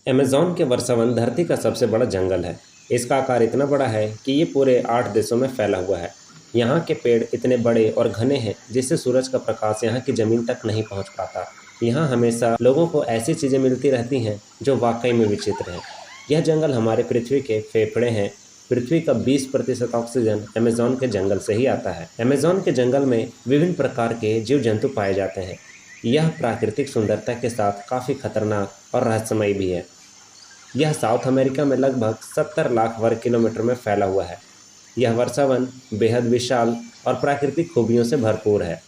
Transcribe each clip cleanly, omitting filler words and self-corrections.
Amazon के वर्षावन धरती का सबसे बड़ा जंगल है। इसका आकार इतना बड़ा है कि ये पूरे 8 देशों में फैला हुआ है। यहाँ के पेड़ इतने बड़े और घने हैं जिससे सूरज का प्रकाश यहाँ की ज़मीन तक नहीं पहुँच पाता। यहाँ हमेशा लोगों को ऐसी चीज़ें मिलती रहती हैं जो वाकई में विचित्र हैं। यह जंगल हमारे पृथ्वी के फेफड़े हैं। पृथ्वी का 20% ऑक्सीजन अमेज़न के जंगल से ही आता है। अमेज़न के जंगल में विभिन्न प्रकार के जीव जंतु पाए जाते हैं। यह प्राकृतिक सुंदरता के साथ काफ़ी खतरनाक और रहस्यमय भी है। यह साउथ अमेरिका में लगभग 70 लाख वर्ग किलोमीटर में फैला हुआ है। यह वर्षावन बेहद विशाल और प्राकृतिक खूबियों से भरपूर है।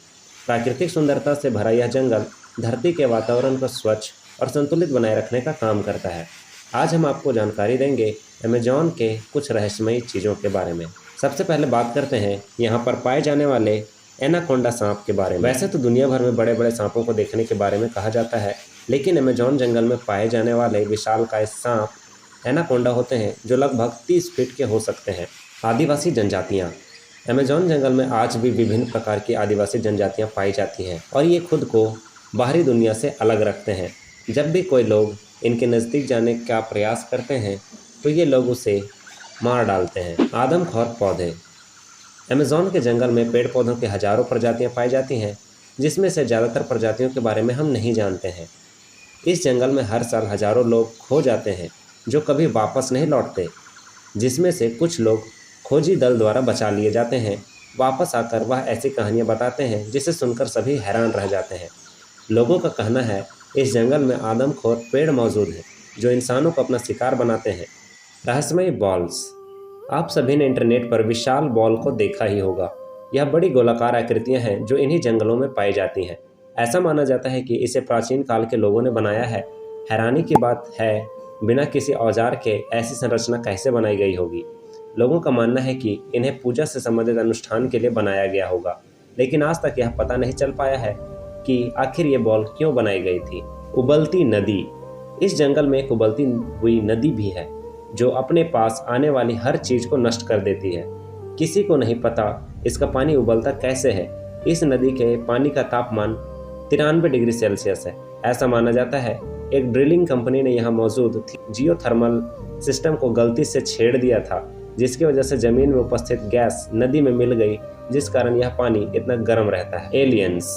प्राकृतिक सुंदरता से भरा यह जंगल धरती के वातावरण को स्वच्छ और संतुलित बनाए रखने का काम करता है। आज हम आपको जानकारी देंगे अमेज़न के कुछ रहस्यमयी चीज़ों के बारे में। सबसे पहले बात करते हैं यहाँ पर पाए जाने वाले एनाकोंडा सांप के बारे में। वैसे तो दुनिया भर में बड़े बड़े सांपों को देखने के बारे में कहा जाता है, लेकिन अमेज़न जंगल में पाए जाने वाले विशालकाय सांप एनाकोंडा होते हैं जो लगभग 30 फीट के हो सकते हैं। आदिवासी जनजातियाँ। अमेज़न जंगल में आज भी विभिन्न प्रकार की आदिवासी जनजातियाँ पाई जाती हैं और ये खुद को बाहरी दुनिया से अलग रखते हैं। जब भी कोई लोग इनके नज़दीक जाने का प्रयास करते हैं तो ये लोग उसे मार डालते हैं। आदमखोर पौधे। अमेज़न के जंगल में पेड़ पौधों की हज़ारों प्रजातियां पाई जाती हैं, जिसमें से ज़्यादातर प्रजातियों के बारे में हम नहीं जानते हैं। इस जंगल में हर साल हज़ारों लोग खो जाते हैं जो कभी वापस नहीं लौटते, जिसमें से कुछ लोग खोजी दल द्वारा बचा लिए जाते हैं। वापस आकर वह ऐसी कहानियाँ बताते हैं जिसे सुनकर सभी हैरान रह जाते हैं। लोगों का कहना है इस जंगल में आदमखोर पेड़ मौजूद हैं जो इंसानों को अपना शिकार बनाते हैं। रहस्यमय बॉल्स। आप सभी ने इंटरनेट पर विशाल बॉल को देखा ही होगा। यह बड़ी गोलाकार आकृतियां हैं जो इन्हीं जंगलों में पाई जाती हैं। ऐसा माना जाता है कि इसे प्राचीन काल के लोगों ने बनाया है। हैरानी की बात है बिना किसी औजार के ऐसी संरचना कैसे बनाई गई होगी। लोगों का मानना है कि इन्हें पूजा से संबंधित अनुष्ठान के लिए बनाया गया होगा, लेकिन आज तक यह पता नहीं चल पाया है कि आखिर ये बॉल क्यों बनाई गई थी। उबलती नदी। इस जंगल में एक उबलती हुई नदी भी है जो अपने पास आने वाली हर चीज़ को नष्ट कर देती है। किसी को नहीं पता इसका पानी उबलता कैसे है। इस नदी के पानी का तापमान 93 डिग्री सेल्सियस है। ऐसा माना जाता है एक ड्रिलिंग कंपनी ने यहाँ मौजूद जियोथर्मल सिस्टम को गलती से छेड़ दिया था, जिसकी वजह से ज़मीन में उपस्थित गैस नदी में मिल गई, जिस कारण यह पानी इतना गर्म रहता है। एलियंस।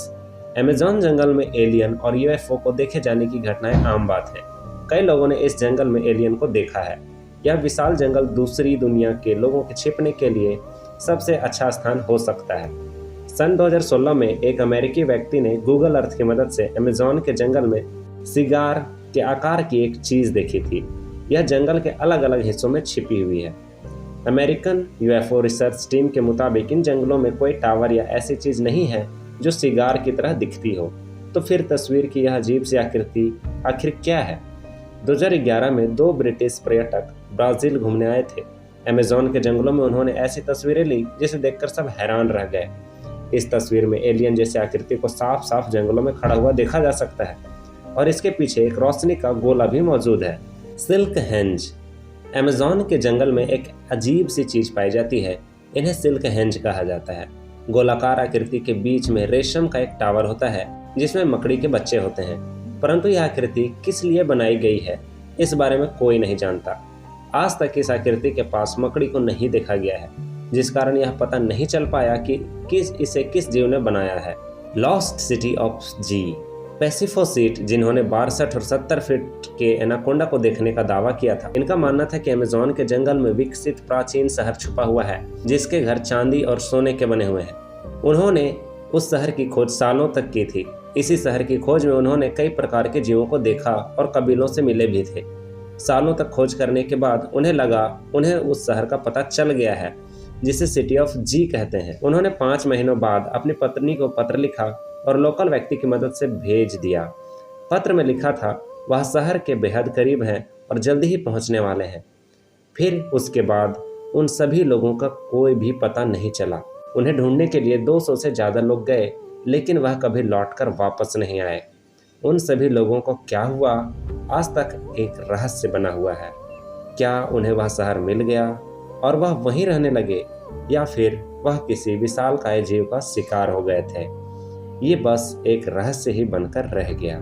अमेज़न जंगल में एलियन और यूएफओ को देखे जाने की घटनाएं आम बात है। कई लोगों ने इस जंगल में एलियन को देखा है। यह विशाल जंगल दूसरी दुनिया के लोगों के छिपने के लिए सबसे अच्छा स्थान हो सकता है। सन 2016 में एक अमेरिकी व्यक्ति ने गूगल अर्थ की मदद से अमेज़न के जंगल में सिगार के आकार की एक चीज़ देखी थी। यह जंगल के अलग अलग हिस्सों में छिपी हुई है। अमेरिकन यूएफओ रिसर्च टीम के मुताबिक इन जंगलों में कोई टावर या ऐसी चीज़ नहीं है जो सिगार की तरह दिखती हो। तो फिर तस्वीर की यह अजीब सी आकृति आखिर क्या है? 2011 में 2 ब्रिटिश पर्यटक ब्राज़ील घूमने आए थे। अमेज़न के जंगलों में उन्होंने ऐसी तस्वीरें ली जिसे देखकर सब हैरान रह गए। इस तस्वीर में एलियन जैसी आकृति को साफ साफ जंगलों में खड़ा हुआ देखा जा सकता है और इसके पीछे एक रोशनी का गोला भी मौजूद है। Silk henge. अमेज़न के जंगल में एक अजीब सी चीज़ पाई जाती है। इन्हें सिल्क हेंज कहा जाता है। गोलाकार आकृति के बीच में रेशम का एक टावर होता है जिसमें मकड़ी के बच्चे होते हैं, परंतु यह आकृति किस लिए बनाई गई है इस बारे में कोई नहीं जानता। आज तक इस आकृति के पास मकड़ी को नहीं देखा गया है, जिस कारण यह पता नहीं चल पाया कि किस जीव ने बनाया है। लॉस्ट सिटी ऑफ जी। पैसिफोसीट, जिन्होंने 62 और 70 फीट के एनाकोंडा को देखने का दावा किया था। इनका मानना था कि अमेज़न के जंगल में विकसित प्राचीन शहर छुपा हुआ है जिसके घर चांदी और सोने के बने हुए हैं। उन्होंने उस शहर की खोज सालों तक की थी। इसी शहर की खोज में उन्होंने कई प्रकार के जीवों को देखा और कबीलों से मिले भी थे। सालों तक खोज करने के बाद उन्हें लगा उन्हें उस शहर का पता चल गया है जिसे सिटी ऑफ जी कहते हैं। उन्होंने 5 महीनों बाद अपनी पत्नी को पत्र लिखा और लोकल व्यक्ति की मदद से भेज दिया। पत्र में लिखा था वह शहर के बेहद करीब हैं और जल्दी ही पहुंचने वाले हैं। फिर उसके बाद उन सभी लोगों का कोई भी पता नहीं चला। उन्हें ढूंढने के लिए 200 से ज़्यादा लोग गए, लेकिन वह कभी लौटकर वापस नहीं आए। उन सभी लोगों को क्या हुआ आज तक एक रहस्य बना हुआ है। क्या उन्हें वह शहर मिल गया और वह वहीं रहने लगे, या फिर वह किसी विशालकाय जीव का शिकार हो गए थे? ये बस एक रहस्य ही बनकर रह गया।